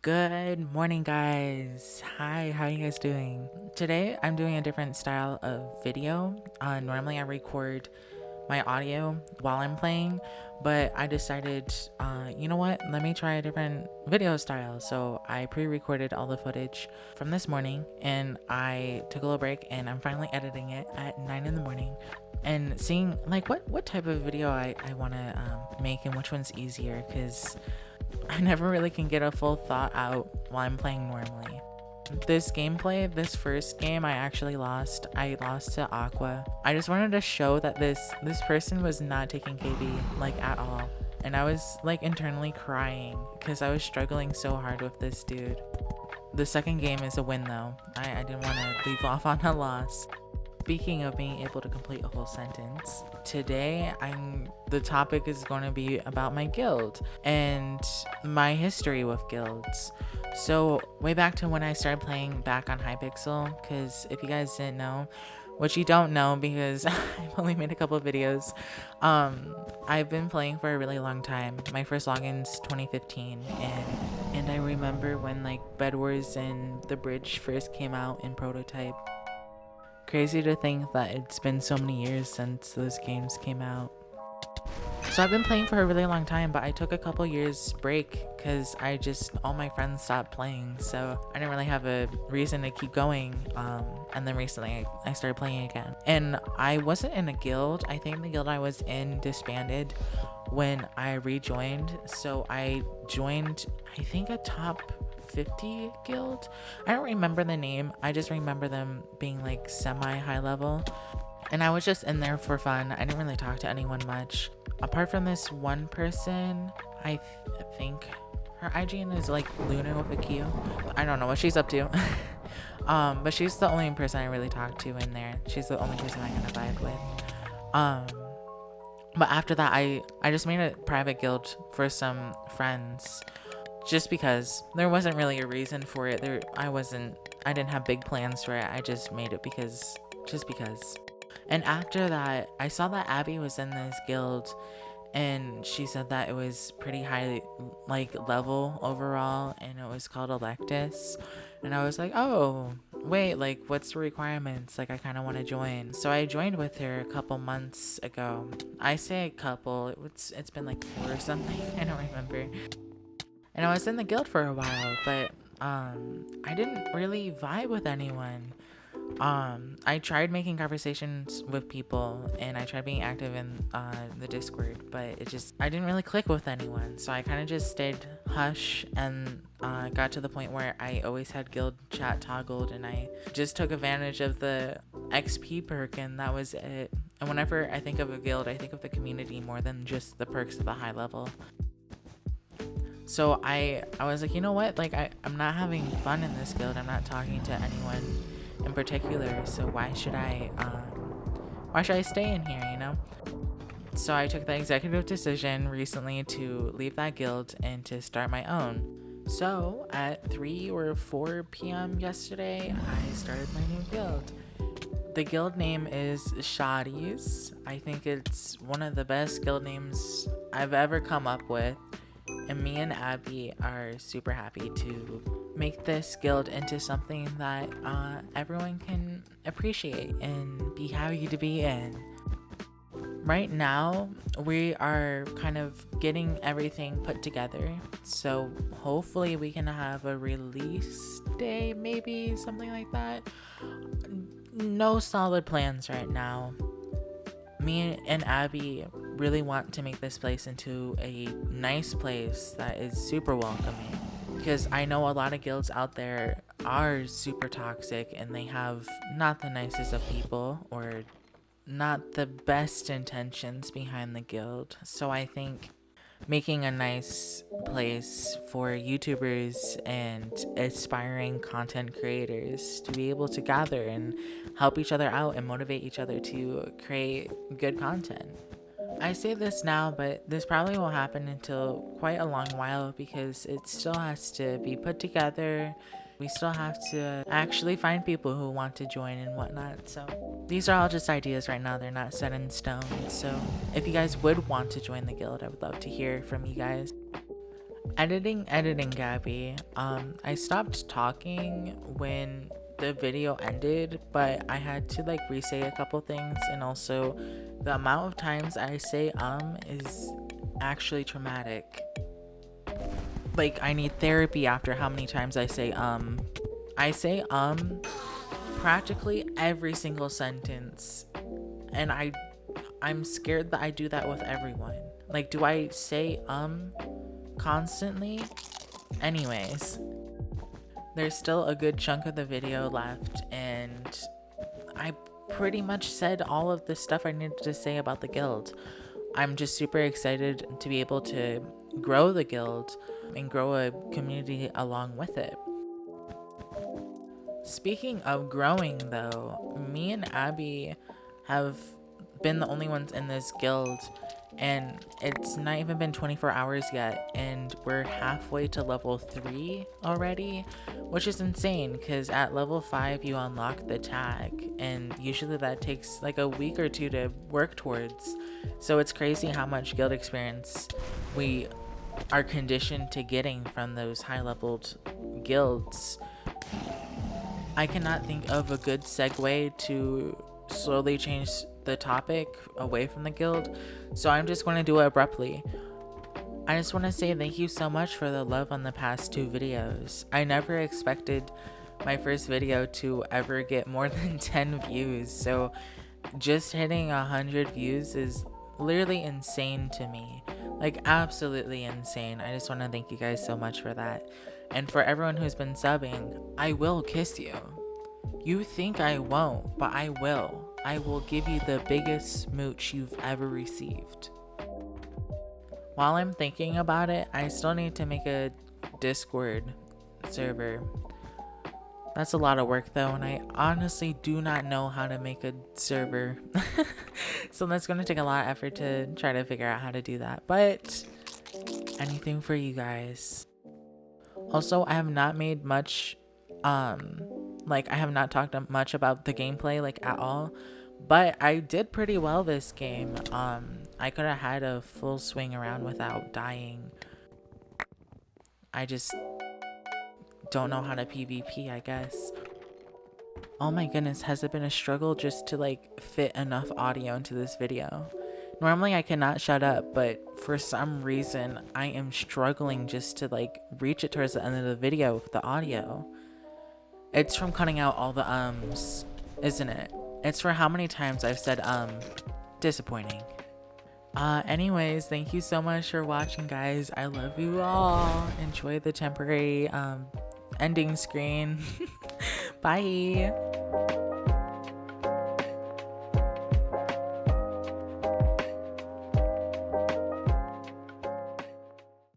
Good morning, guys. Hi, how are you guys doing? Today, I'm doing a different style of video. Normally, I record my audio while I'm playing, but I decided, you know what? Let me try a different video style. So I pre-recorded all the footage from this morning, and I took a little break, and I'm finally editing it at 9 in the morning. And seeing like what type of video I want to make and which one's easier, because I never really can get a full thought out while I'm playing normally. This first game, I actually lost. I lost to Aqua. I just wanted to show that this person was not taking KB like at all. And I was like internally crying because I was struggling so hard with this dude. The second game is a win though. I didn't want to leave off on a loss. Speaking of being able to complete a whole sentence, today the topic is going to be about my guild and my history with guilds. So way back to when I started playing back on Hypixel, because if you guys didn't know, which you don't know because I've only made a couple of videos, I've been playing for a really long time. My first login's 2015, and I remember when like Bedwars and The Bridge first came out in prototype. Crazy to think that it's been so many years since those games came out. So I've been playing for a really long time, but I took a couple years break because all my friends stopped playing, so I didn't really have a reason to keep going. And then recently I started playing again. And I wasn't in a guild. I think the guild I was in disbanded when I rejoined. So I joined, I think, a top 50 guild. I don't remember the name. I just remember them being like semi high level, and I was just in there for fun. I didn't really talk to anyone much apart from this one person. I think her IGN is like Lunar with a Q. I don't know what she's up to. But she's the only person I really talked to in there. She's the only person I kind of vibe with. But after that, I just made a private guild for some friends, just because there wasn't really a reason for it. I didn't have big plans for it. I just made it just because. And after that, I saw that Abby was in this guild, and she said that it was pretty high like level overall, and it was called Electus. And I was like, oh wait, like what's the requirements? Like I kind of want to join. So I joined with her a couple months ago. I say a couple, it's been like 4 or something. I don't remember. And I was in the guild for a while, but I didn't really vibe with anyone. I tried making conversations with people, and I tried being active in the Discord, but I didn't really click with anyone. So I kind of just stayed hush, and got to the point where I always had guild chat toggled, and I just took advantage of the XP perk, and that was it. And whenever I think of a guild, I think of the community more than just the perks of the high level. So I was like, you know what, like I'm not having fun in this guild. I'm not talking to anyone in particular, so why should I stay in here, you know? So I took the executive decision recently to leave that guild and to start my own. So at 3 or 4 p.m. yesterday, I started my new guild. The guild name is Shotties. I think it's one of the best guild names I've ever come up with. And me and Abby are super happy to make this guild into something that everyone can appreciate and be happy to be in. Right now, we are kind of getting everything put together. So hopefully we can have a release day, maybe something like that. No solid plans right now. Me and Abby really want to make this place into a nice place that is super welcoming, because I know a lot of guilds out there are super toxic and they have not the nicest of people or not the best intentions behind the guild. So I think making a nice place for YouTubers and aspiring content creators to be able to gather and help each other out and motivate each other to create good content. I say this now, but this probably won't happen until quite a long while, because it still has to be put together. We still have to actually find people who want to join and whatnot. So these are all just ideas right now. They're not set in stone. So if you guys would want to join the guild, I would love to hear from you guys. Editing, Gabby. I stopped talking when the video ended, but I had to like re-say a couple things, and also the amount of times I say is actually traumatic. Like, I need therapy after how many times I say I say practically every single sentence, and I'm scared that I do that with everyone. Like, do I say constantly? Anyways, there's still a good chunk of the video left, and I pretty much said all of the stuff I needed to say about the guild. I'm just super excited to be able to grow the guild and grow a community along with it. Speaking of growing though, me and Abby have been the only ones in this guild, and it's not even been 24 hours yet, and we're halfway to level 3 already, which is insane because at level 5 you unlock the tag, and usually that takes like a week or two to work towards. So it's crazy how much guild experience we are conditioned to getting from those high leveled guilds. I cannot think of a good segue to slowly change the topic away from the guild, so I'm just going to do it abruptly. I just want to say thank you so much for the love on the past 2 videos. I never expected my first video to ever get more than 10 views, so just hitting 100 views is literally insane to me. Like, absolutely insane. I just want to thank you guys so much for that. And for everyone who's been subbing, I will kiss you. You think I won't, but I will. I will give you the biggest smooch you've ever received. While I'm thinking about it, I still need to make a Discord server. That's a lot of work though, and I honestly do not know how to make a server. So that's going to take a lot of effort to try to figure out how to do that. But anything for you guys. Also, I have not made much like, I have not talked much about the gameplay, like, at all, but I did pretty well this game. I could have had a full swing around without dying. I just don't know how to PvP, I guess. Oh my goodness, has it been a struggle just to like fit enough audio into this video? Normally I cannot shut up, but for some reason I am struggling just to like reach it towards the end of the video with the audio. It's from cutting out all the ums, isn't it? It's for how many times I've said disappointing. Anyways, thank you so much for watching, guys. I love you all. Enjoy the temporary ending screen. Bye.